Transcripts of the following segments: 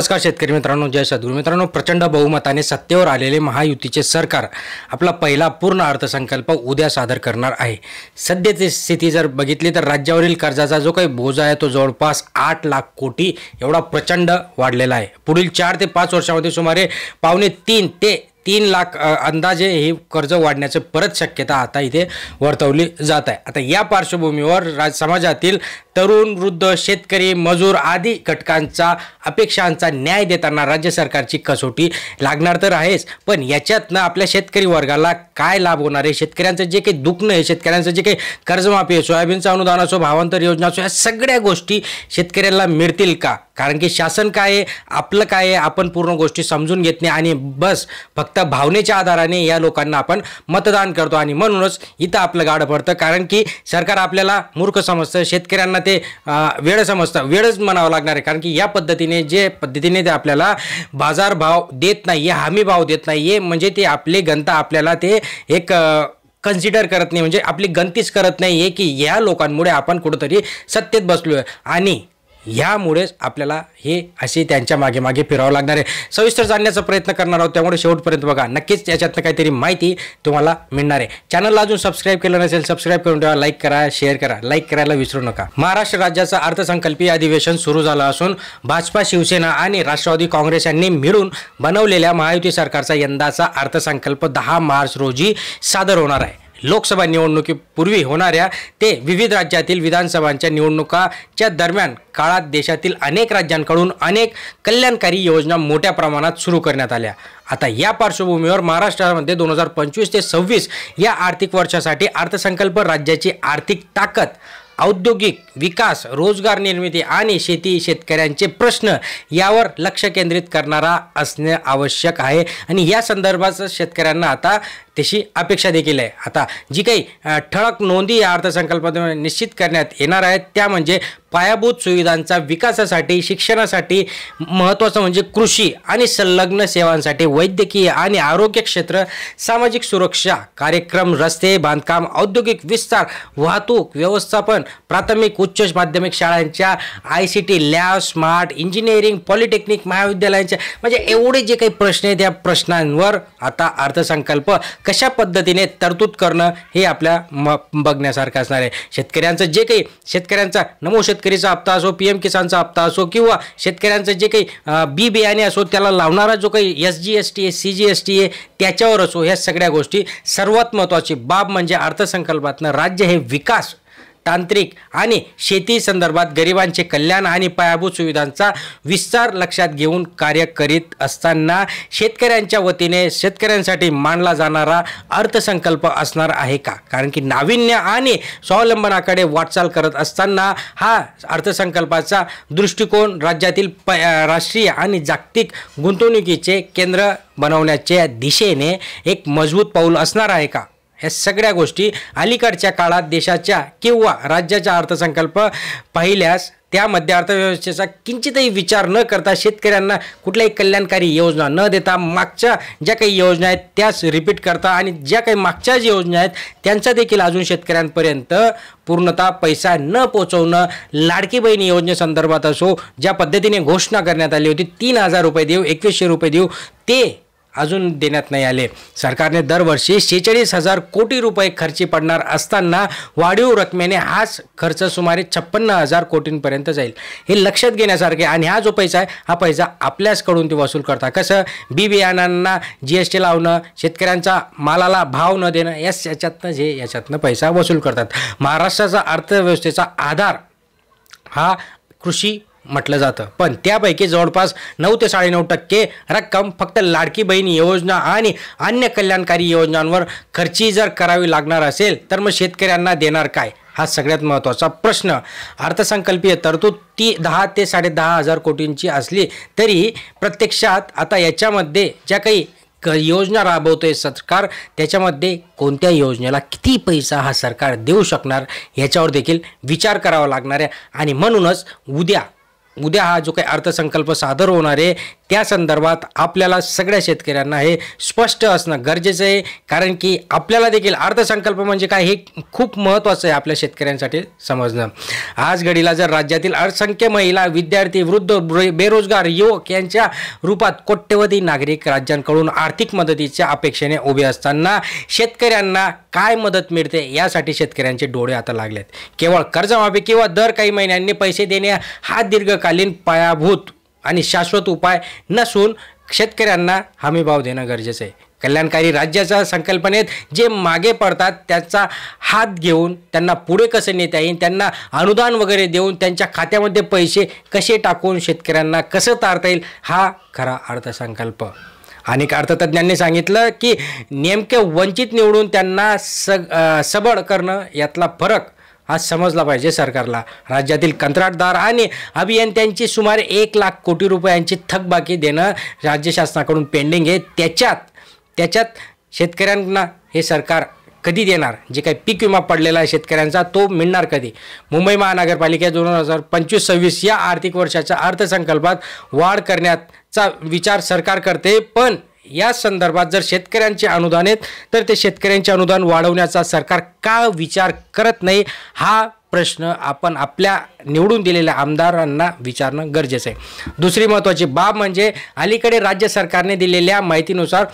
नमस्कार शेतकरी मित्रांनो, जय सद्गुरू मित्रांनो. प्रचंड बहुमताने सत्तेवर आलेले महायुतीचे सरकार आपला पहिला पूर्ण अर्थसंकल्प उद्या सादर करणार आहे. सध्याची स्थिती जर बघितली तर राज्यावरील कर्जाचा जो काही बोजा आहे तो जवळपास 8 लाख कोटी एवढा प्रचंड वाढलेला आहे. पुढील 4 ते 5 वर्षामध्ये सुमारे 2.25 ते 3 लाख अंदाजे हे कर्ज वाढण्याची परत शक्यता आता इथे वर्तवली जात आहे. आता या पार्श्वभूमीवर समाजातील तरुण, वृद्ध, शेतकरी, मजूर आदी घटकांचा अपेक्षांचा न्याय देताना राज्य सरकारची कसोटी लागणार तर आहेच, पण याच्यातनं आपल्या शेतकरी वर्गाला काय लाभ होणार आहे, शेतकऱ्यांचं जे काही दुखणं आहे, शेतकऱ्यांचं जे काही कर्जमाफी आहे, सोयाबीनचं अनुदान असो, भावांतर योजना असो, या सगळ्या गोष्टी शेतकऱ्याला मिळतील का? कारण की शासन काय आहे, आपलं काय आहे, आपण पूर्ण गोष्टी समजून घेत नाही आणि बस फक्त भावनेच्या आधाराने या लोकांना आपण मतदान करतो आणि म्हणूनच इथं आपलं गाडं पडतं. कारण की सरकार आपल्याला मूर्ख समजतं, शेतकऱ्यांना ते वेळ समजतं, वेळच म्हणावं लागणार आहे. कारण की या पद्धतीने ते आपल्याला बाजारभाव देत नाही, हमी भाव देत नाही, हे म्हणजे ते आपले गणता आपल्याला ते एक कन्सिडर करत नाही, म्हणजे आपली गणतीच करत नाही आहे की या लोकांमुळे आपण कुठंतरी सत्तेत बसलो आहे आणि ह्यामुळेच आपल्याला हे असे त्यांच्या मागे मागे फिरावं लागणार आहे. सविस्तर जाणण्याचा प्रयत्न करणार आहोत, त्यामुळे शेवटपर्यंत बघा. नक्कीच याच्यातनं काहीतरी माहिती तुम्हाला मिळणार आहे. चॅनलला अजून सबस्क्राईब केलं नसेल, सबस्क्राईब करून ठेवा, लाईक करा, शेअर करा, लाईक करायला विसरू नका. महाराष्ट्र राज्याचं अर्थसंकल्पीय अधिवेशन सुरू झालं असून भाजपा, शिवसेना आणि राष्ट्रवादी काँग्रेस यांनी मिळून बनवलेल्या महायुती सरकारचा यंदाचा अर्थसंकल्प 10 मार्च रोजी सादर होणार आहे. लोकसभा निवडणुकीपूर्वी होणाऱ्या ते विविध राज्यातील विधानसभांच्या निवडणुकाच्या दरम्यान काळात देशातील अनेक राज्यांकडून अनेक कल्याणकारी योजना मोठ्या प्रमाणात सुरू करण्यात आल्या. आता या पार्श्वभूमीवर महाराष्ट्रामध्ये 2025 ते 26 या आर्थिक वर्षासाठी अर्थसंकल्प राज्याची आर्थिक ताकद, औद्योगिक विकास, रोजगार निर्मिती आणि शेतकऱ्यांचे प्रश्न यावर लक्ष केंद्रित करणारा असणे आवश्यक आहे आणि या संदर्भात शेतकऱ्यांना आता तशी अपेक्षा देखील आहे. आता जी काही ठळक नोंदी या अर्थसंकल्पात निश्चित करण्यात येणार आहेत त्या म्हणजे पायाभूत सुविधांचा विकासासाठी, शिक्षणासाठी, महत्त्वाचं म्हणजे कृषी आणि संलग्न सेवांसाठी, वैद्यकीय आणि आरोग्य क्षेत्र, सामाजिक सुरक्षा कार्यक्रम, रस्ते बांधकाम, औद्योगिक विस्तार, वाहतूक व्यवस्थापन, प्राथमिक उच्च माध्यमिक शाळांच्या ICT lab, smart engineering, polytechnic महाविद्यालयांच्या, म्हणजे एवढे जे काही प्रश्न आहेत त्या प्रश्नांवर आता अर्थसंकल्प कशा पद्धतीने तरतूद करणं हे आपल्या बघण्यासारखं असणार आहे. शेतकऱ्यांचा नमो शेतकरीचा हप्ता असो, PM किसानचा हप्ता असो किंवा शेतकऱ्यांचं जे काही बी बियाणे असो, त्याला लावणारा जो काही SGST आहे, CGST आहे, त्याच्यावर असो, ह्या सगळ्या गोष्टी. सर्वात महत्त्वाची बाब म्हणजे अर्थसंकल्पातनं राज्य हे विकास, तांत्रिक आणि शेती संदर्भात गरिबांचे कल्याण आणि पायाभूत सुविधांचा विस्तार लक्षात घेऊन कार्य करीत असताना शेतकऱ्यांच्या वतीने शेतकऱ्यांसाठी मांडला जाणारा अर्थसंकल्प असणार आहे का? कारण की नाविन्य आणि स्वावलंबनाकडे वाटचाल करत असताना हा अर्थसंकल्पाचा दृष्टिकोन राज्यातील राष्ट्रीय आणि जागतिक गुंतवणुकीचे केंद्र बनवण्याच्या दिशेने एक मजबूत पाऊल असणार आहे का? ह्या सगळ्या गोष्टी अलीकडच्या काळात देशाच्या किंवा राज्याचा अर्थसंकल्प पाहिल्यास त्यामध्ये अर्थव्यवस्थेचा किंचितही विचार न करता, शेतकऱ्यांना कुठल्याही कल्याणकारी योजना न देता, मागच्या ज्या काही योजना आहेत त्याच रिपीट करता आणि ज्या काही मागच्या ज्या योजना आहेत त्यांचा देखील अजून शेतकऱ्यांपर्यंत पूर्णतः पैसा न पोचवणं, लाडकी बहीण योजनेसंदर्भात असो, ज्या पद्धतीने घोषणा करण्यात आली होती 3,000 रुपये देऊ, 2,100 रुपये देऊ, ते अजून देण्यात नाही आले. सरकारने दरवर्षी 46,000 कोटी रुपये खर्ची पडणार असताना वाढीव रकमेने हाच खर्च सुमारे 56,000 कोटींपर्यंत जाईल. हे लक्षात घेण्यासारखे. आणि हा जो पैसा आहे हा पैसा आपल्याचकडून ते वसूल करता. कसं? बी बियाणांना GST लावणं, शेतकऱ्यांचा मालाला भाव न देणं, याच्यातनं पैसा वसूल करतात. महाराष्ट्राचा अर्थव्यवस्थेचा आधार हा कृषी म्हटलं जातं, पण त्यापैकी जवळपास 9 ते 9.5% रक्कम फक्त लाडकी बहीण योजना आणि अन्य कल्याणकारी योजनांवर खर्ची जर करावी लागणार असेल तर मग शेतकऱ्यांना देणार काय? हा सगळ्यात महत्त्वाचा प्रश्न. अर्थसंकल्पीय तरतूद 10 ते 10.5 कोटींची असली तरी प्रत्यक्षात आता याच्यामध्ये ज्या काही योजना राबवतोय सरकार, त्याच्यामध्ये कोणत्या योजनेला किती पैसा हा सरकार देऊ शकणार याच्यावर देखील विचार करावा लागणार आहे. आणि म्हणूनच उद्या उद्या हा जो काही अर्थसंकल्प सादर होणार आहे त्या संदर्भात आपल्याला सगळ्या शेतकऱ्यांना हे स्पष्ट असणं गरजेचं आहे, कारण की आपल्याला देखील अर्थसंकल्प म्हणजे काय हे खूप महत्त्वाचं आहे आपल्या शेतकऱ्यांसाठी समजणं. आज घडीला जर राज्यातील असंख्य महिला, विद्यार्थी, वृद्ध, बेरोजगार युवक यांच्या रूपात कोट्यवधी नागरिक राज्यांकडून आर्थिक मदतीच्या अपेक्षेने उभे असताना शेतकऱ्यांना काय मदत मिळते यासाठी शेतकऱ्यांचे डोळे आता लागलेत. केवळ कर्जमाफी किंवा दर काही महिन्यांनी पैसे देणे हा दीर्घकालीन पायाभूत आणि शाश्वत उपाय नसून शेतकऱ्यांना हमीभाव देणं गरजेचं आहे. कल्याणकारी राज्याच्या संकल्पनेत जे मागे पडतात त्याचा हात घेऊन त्यांना पुढे कसं नेता येईल, त्यांना अनुदान वगैरे देऊन त्यांच्या खात्यामध्ये पैसे कसे टाकून शेतकऱ्यांना कसं तारता येईल, हा खरा अर्थसंकल्प. अनेक अर्थतज्ञांनी सांगितलं की नेमके वंचित निवडून त्यांना सबळ करणं यातला फरक हा समजला पाहिजे सरकारला. राज्यातील कंत्राटदार आणि अभियंत्यांची सुमारे 1 लाख कोटी रुपयांची थकबाकी देणं राज्य शासनाकडून पेंडिंग आहे. त्याच्यात शेतकऱ्यांना हे सरकार कधी देणार? जे काही पीक विमा पडलेला आहे शेतकऱ्यांचा तो मिळणार कधी? मुंबई महानगरपालिका 2025-26 या आर्थिक वर्षाच्या अर्थसंकल्पात वाढ करण्याचा विचार सरकार करते, पण या संदर्भात जर शेतकऱ्यांचे अनुदान आहेत तर ते शेतकऱ्यांचे अनुदान वाढवण्याचा सरकार का विचार करत नाही, हा प्रश्न आपण आपल्या निवडून दिलेल्या आमदारांना विचारणं गरजेचं आहे. दुसरी महत्त्वाची बाब म्हणजे अलीकडे राज्य सरकारने दिलेल्या माहितीनुसार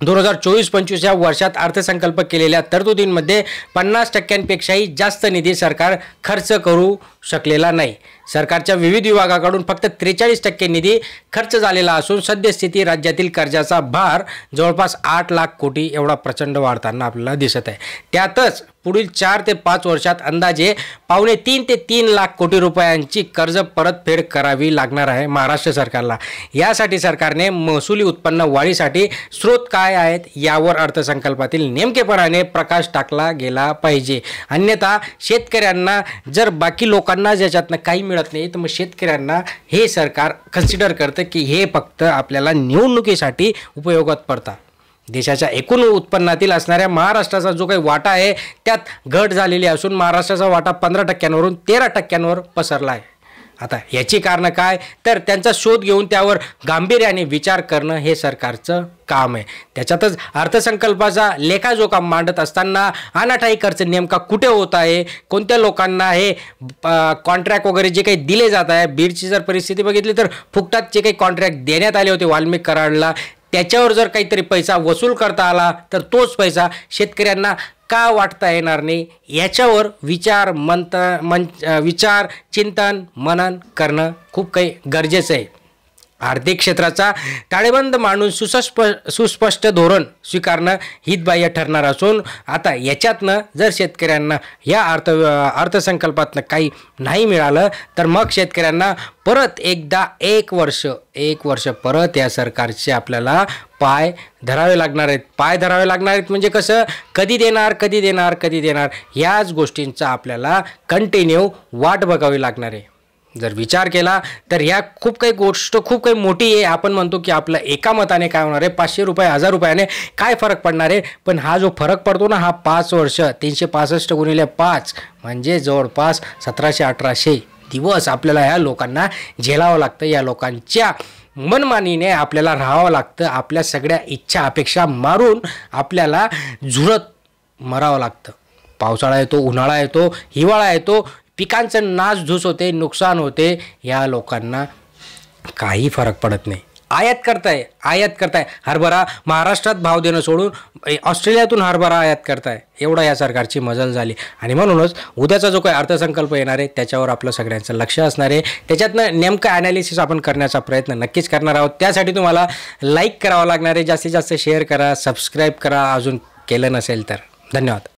2024-25 या वर्षात अर्थसंकल्प केलेल्या तरतुदींमध्ये 50%पेक्षाही जास्त निधी सरकार खर्च करू शकलेला नाही. सरकारच्या विविध विभागाकडून फक्त 43% निधी खर्च झालेला असून सद्यस्थिती राज्यातील कर्जाचा भार जवळपास 8 लाख कोटी एवढा प्रचंड वाढताना आपल्याला दिसत आहे. त्यातच पुढील 4 ते 5 वर्षात अंदाजे 2.5 ते 3 लाख कोटी रुपयांची कर्ज परतफेड करावी लागणार आहे महाराष्ट्र सरकारला. यासाठी सरकारने महसुली उत्पन्न वाढीसाठी स्रोत काय आहेत यावर अर्थसंकल्पातील नेमकेपणाने प्रकाश टाकला गेला पाहिजे. अन्यथा शेतकऱ्यांना जर बाकी लोकांना ज्याच्यातनं काही मिळत नाही तर मग शेतकऱ्यांना हे सरकार कन्सिडर करतं की हे फक्त आपल्याला निवडणुकीसाठी उपयोगात पडतात. देशाच्या एकूण उत्पन्नातील असणाऱ्या महाराष्ट्राचा जो काही वाटा आहे त्यात घट झालेली असून महाराष्ट्राचा वाटा 15%वरून 13%वर पसरला आहे. आता याची कारणं काय, तर त्यांचा शोध घेऊन त्यावर गांभीर्याने विचार करणं हे सरकारचं काम आहे. त्याच्यातच अर्थसंकल्पाचा लेखाजोखा मांडत असताना अनाठायी खर्च नेमका कुठे होत आहे, कोणत्या लोकांना हे कॉन्ट्रॅक्ट वगैरे जे काही दिले जात आहे. बीडची जर परिस्थिती बघितली तर फुकटात जे काही कॉन्ट्रॅक्ट देण्यात आले होते वाल्मिक कराडला, त्याच्यावर जर काहीतरी पैसा वसूल करता आला तर तोच पैसा शेतकऱ्यांना का वाटता येणार नाही याच्यावर विचार चिंतन मनन करणं खूप काही गरजेचं आहे. आर्थिक क्षेत्राचा ताळेबंद मांडून सुस्पष्ट धोरण स्वीकारणं हितबाह्य ठरणार असून आता याच्यातनं जर शेतकऱ्यांना या अर्थसंकल्पातनं काही नाही मिळालं तर मग शेतकऱ्यांना परत एकदा एक वर्ष परत या सरकारचे आपल्याला पाय धरावे लागणार आहेत. म्हणजे कसं, कधी देणार याच गोष्टींचा आपल्याला कंटिन्यू वाट बघावी लागणार आहे. जर विचार केला तर ह्या खूप काही मोठी आहे. आपण म्हणतो की आपलं एका मताने काय होणार आहे, 500 रुपये 1000 रुपयाने काय फरक पडणार आहे, पण हा जो फरक पडतो ना हा 5 वर्ष 365 गुणिले 5 म्हणजे जवळपास 1700-1800 दिवस आपल्याला ह्या लोकांना झेलावं लागतं. या लोकांच्या मनमानीने आपल्याला राहावं लागतं. आपल्या सगळ्या इच्छा अपेक्षा मारून आपल्याला झुरत मरावं लागतं. पावसाळा येतो, उन्हाळा येतो, हिवाळा येतो, पिकांचं नासधूस होते, नुकसान होते, या लोकांना काही फरक पडत नाही. आयात करताय हरभरा महाराष्ट्रात भाव देणं सोडून ऑस्ट्रेलियातून हरभरा आयात करताय. एवढा या सरकारची मजल झाली. आणि म्हणूनच उद्याचा जो काही अर्थसंकल्प येणार आहे त्याच्यावर आपलं सगळ्यांचं लक्ष असणार आहे. त्याच्यातनं नेमकं ॲनालिसिस आपण करण्याचा प्रयत्न नक्कीच करणार आहोत. त्यासाठी तुम्हाला लाईक करावं लागणार आहे, जास्तीत जास्त शेअर करा, सबस्क्राईब करा अजून केलं नसेल तर. धन्यवाद.